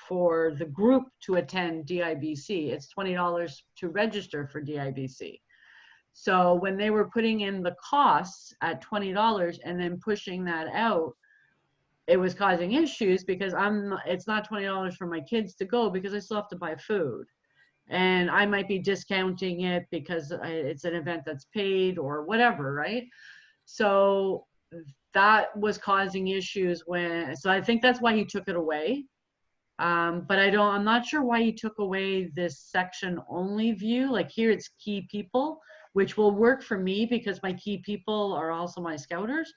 for the group to attend DIBC. It's $20 to register for DIBC. So when they were putting in the costs at $20 and then pushing that out, it was causing issues because it's not $20 for my kids to go because I still have to buy food. And I might be discounting it because it's an event that's paid or whatever, right? So that was causing issues so I think that's why he took it away. But I'm not sure why he took away this section only view. Like here it's key people, which will work for me because my key people are also my scouters.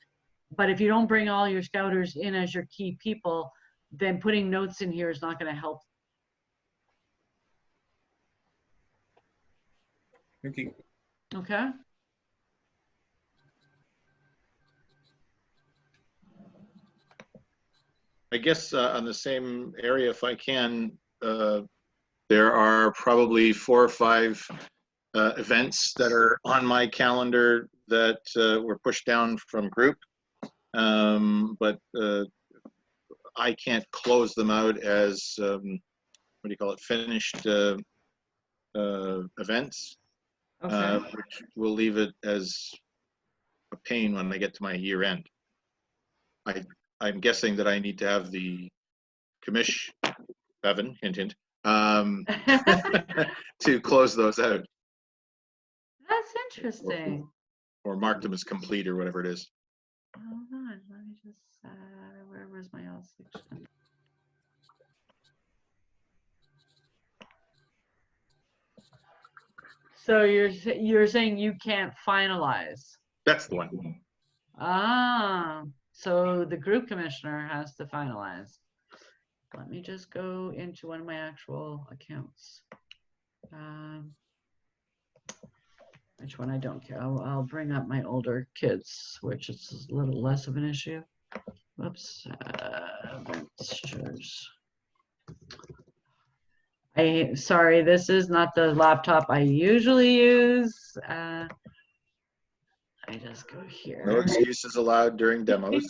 But if you don't bring all your scouters in as your key people, then putting notes in here is not going to help. Okay. Okay. I guess on the same area, if I can, there are probably 4 or 5 events that are on my calendar that were pushed down from group, but I can't close them out as what do you call it, finished events, Okay. which will leave it as a pain when I get to my year end. I'm guessing that I need to have the commish, Bevan, hint, hint, to close those out That's interesting. or mark them as complete or whatever it is. Hold on, let me just, where was my else section? So you're saying you can't finalize? That's the one. Ah, so the group commissioner has to finalize. Let me just go into one of my actual accounts. Which one I don't care. I'll bring up my older kids, which is a little less of an issue. Whoops. Ventures. Sorry, this is not the laptop I usually use. I just go here. No excuses allowed during demos.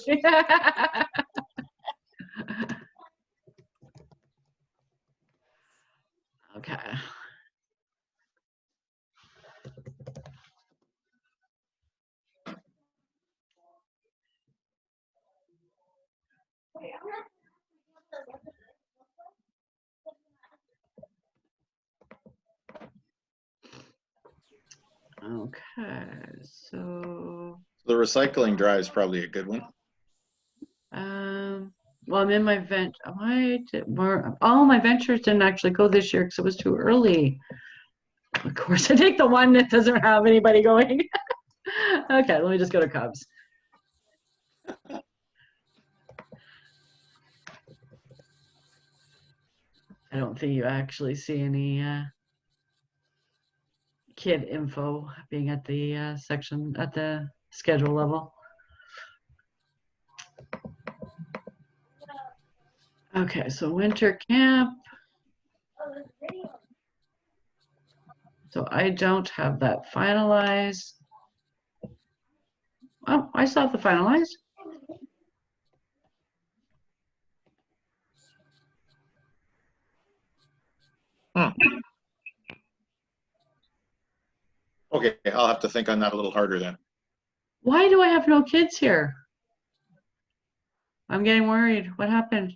Okay. Okay, so The recycling drive is probably a good one. well, I'm in my my ventures didn't actually go this year because it was too early. Of course, I take the one that doesn't have anybody going. Okay, let me just go to Cubs. I don't think you actually see any kid info being at the section at the schedule level. Okay, so winter camp. So I don't have that finalized. Oh, I saw the finalized. Okay, I'll have to think on that a little harder then. Why do I have no kids here? I'm getting worried. What happened?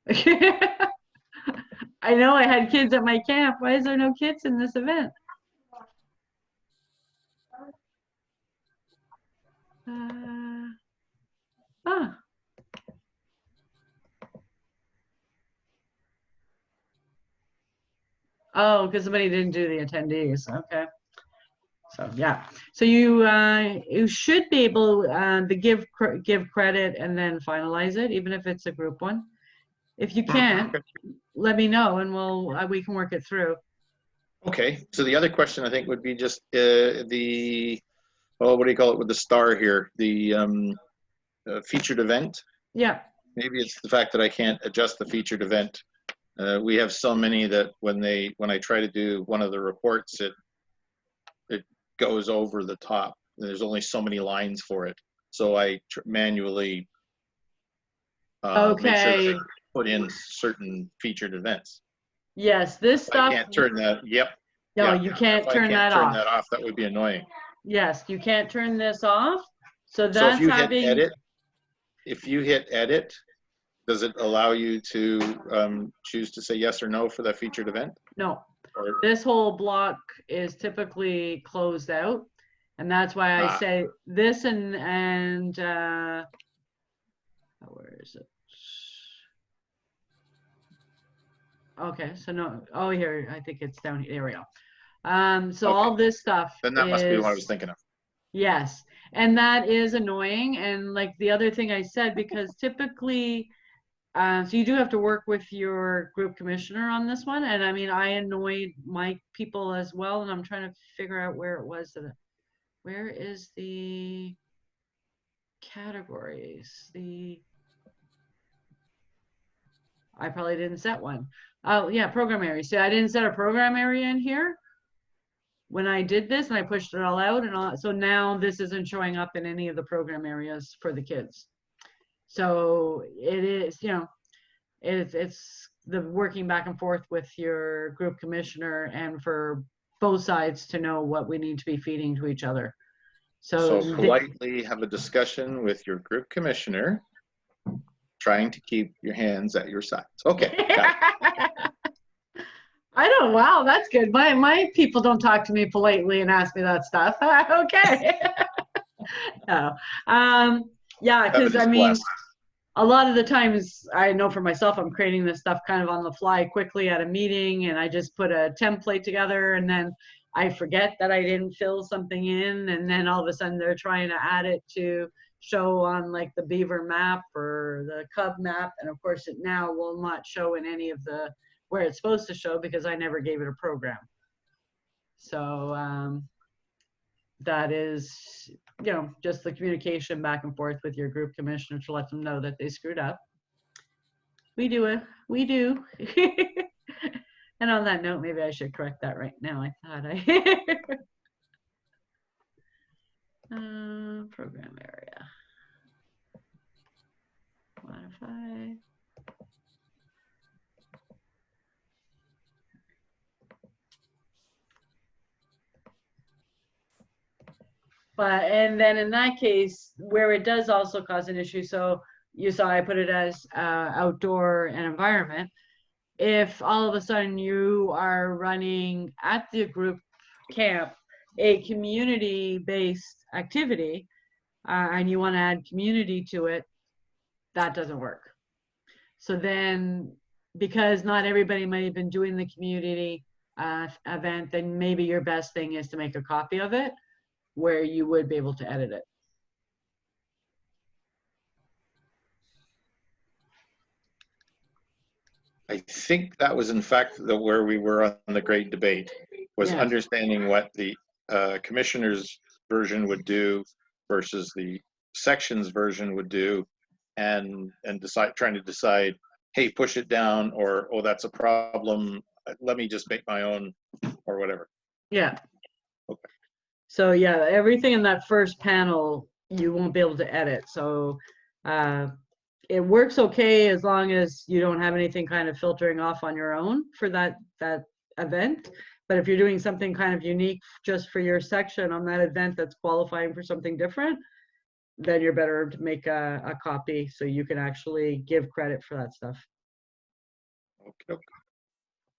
I know I had kids at my camp. Why is there no kids in this event? Oh, because somebody didn't do the attendees. Okay. So yeah. So you should be able to give credit and then finalize it, even if it's a group one. If you can't, let me know and we can work it through. Okay, so the other question I think would be just the, what do you call it with the star here? The featured event. Yeah. Maybe it's the fact that I can't adjust the featured event. We have so many that when I try to do one of the reports, it goes over the top. There's only so many lines for it, so I manually make sure that I put in certain featured events. Yes, this stuff. I can't turn that. Yep. No, yeah. you can't turn that off. off. Turn that off. That would be annoying. Yes, you can't turn this off. So that's so if you hit edit, does it allow you to choose to say yes or no for that featured event? No. Or- This whole block is typically closed out. And that's why I Ah. say this and where is it? Okay, so no, oh, here, I think it's down here. There we go. So all Okay. this stuff Then that must be what I is- was thinking of. Yes, and that is annoying. And like the other thing I said, because typically, so you do have to work with your group commissioner on this one. And I mean, I annoyed my people as well. And I'm trying to figure out where it was that, where is the categories? I probably didn't set one. Oh yeah, program area. See, I didn't set a program area in here when I did this, and I pushed it all out and all. So now this isn't showing up in any of the program areas for the kids. So it is, you know, it's the working back and forth with your group commissioner and for both sides to know what we need to be feeding to each other. So So politely have a discussion with your group commissioner, trying to keep your hands at your sides. Okay. Got it. I don't. Wow, that's good. My people don't talk to me politely and ask me that stuff. Okay. No. Yeah, because I Heaven is mean, blessed. a lot of the times I know for myself, I'm creating this stuff kind of on the fly quickly at a meeting, and I just put a template together, and then I forget that I didn't fill something in, and then all of a sudden they're trying to add it to show on like the beaver map or the cub map, and of course it now will not show in any of the where it's supposed to show because I never gave it a program. So that is, you know, just the communication back and forth with your group commissioner to let them know that they screwed up. We do it. We do. And on that note, maybe I should correct that right now. I thought I program area. Modify. But, and then in that case, where it does also cause an issue, so you saw I put it as outdoor and environment. If all of a sudden you are running at the group camp a community-based activity and you want to add community to it, that doesn't work. So then, because not everybody might have been doing the community event, then maybe your best thing is to make a copy of it where you would be able to edit it. I think that was in fact where we were on the great debate, was Yeah. understanding what the commissioner's version would do versus the section's version would do, and trying to decide, hey, push it down, or oh, that's a problem, let me just make my own, or whatever. Yeah. Okay. So yeah, everything in that first panel, you won't be able to edit. So it works okay as long as you don't have anything kind of filtering off on your own for that event. But if you're doing something kind of unique just for your section on that event that's qualifying for something different, then you're better to make a copy so you can actually give credit for that stuff. Okay.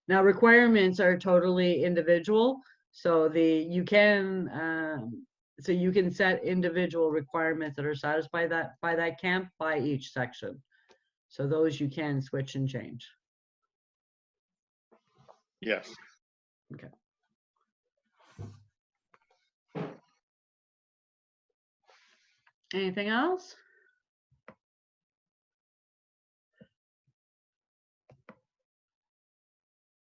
Now requirements are totally individual. So you can set individual requirements that are satisfied by that camp by each section. So those you can switch and change. Yes. Okay. Anything else?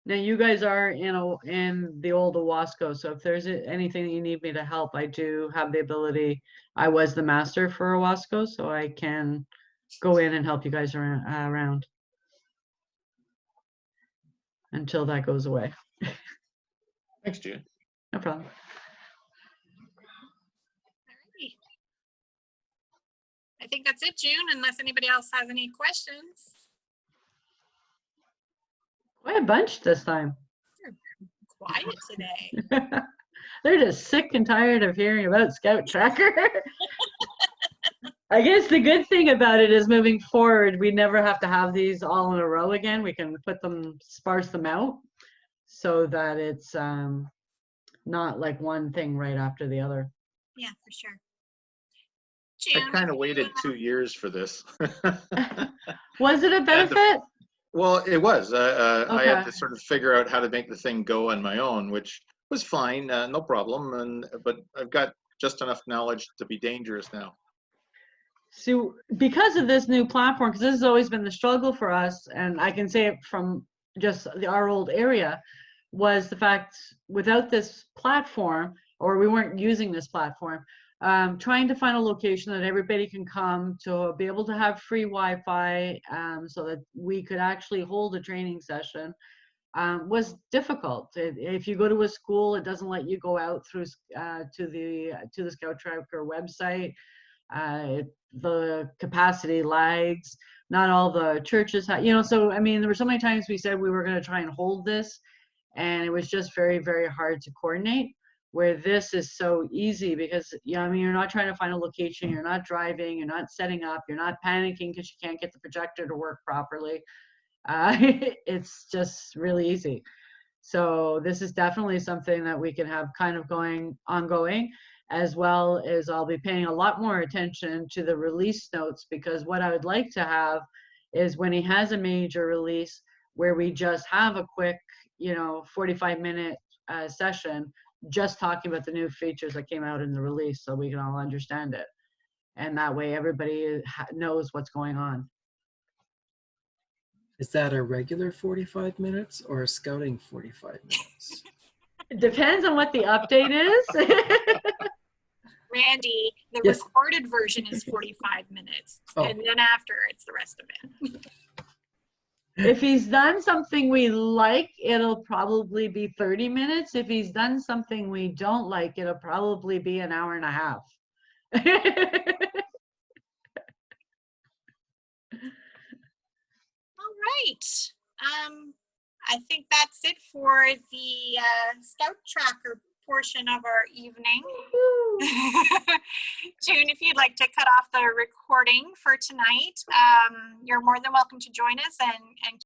Now you guys are in the old Owasco, so if there's anything that you need me to help, I do have the ability. I was the master for Owasco, so I can go in and help you guys around until that goes away. Thanks, June. No problem. Alrighty. I think that's it, June, unless anybody else has any questions. Quite a bunch this time. Quiet today. They're just sick and tired of hearing about ScoutsTracker. I guess the good thing about it is moving forward, we never have to have these all in a row again. We can sparse them out. so that it's not like one thing right after the other. Yeah, for sure. I June, kind of waited 2 years for this. Was it a benefit? Well, it was. I had Okay. to sort of figure out how to make the thing go on my own, which was fine, no problem. But I've got just enough knowledge to be dangerous now. So because of this new platform, because this has always been the struggle for us, and I can say it from just our old area, was the fact without this platform, or we weren't using this platform, trying to find a location that everybody can come to be able to have free Wi-Fi, so that we could actually hold a training session, was difficult. If you go to a school, it doesn't let you go out through to the ScoutsTracker website. The capacity lags. Not all the churches have, so I mean, there were so many times we said we were going to try and hold this, and it was just very, very hard to coordinate. Where this is so easy because, I mean, you're not trying to find a location, you're not driving, you're not setting up, you're not panicking because you can't get the projector to work properly. It's just really easy. So this is definitely something that we can have kind of ongoing, as well as I'll be paying a lot more attention to the release notes, because what I would like to have is when he has a major release where we just have a quick, 45-minute session, just talking about the new features that came out in the release so we can all understand it. And that way everybody knows what's going on. Is that a regular 45 minutes or a scouting 45 minutes? It depends on what the update is. Randy, the Yes. recorded version is 45 minutes, Oh. and then after it's the rest of it. If he's done something we like, it'll probably be 30 minutes. If he's done something we don't like, it'll probably be an hour and a half. All right. I think that's it for the ScoutsTracker portion of our evening. June, if you'd like to cut off the recording for tonight, you're more than welcome to join us and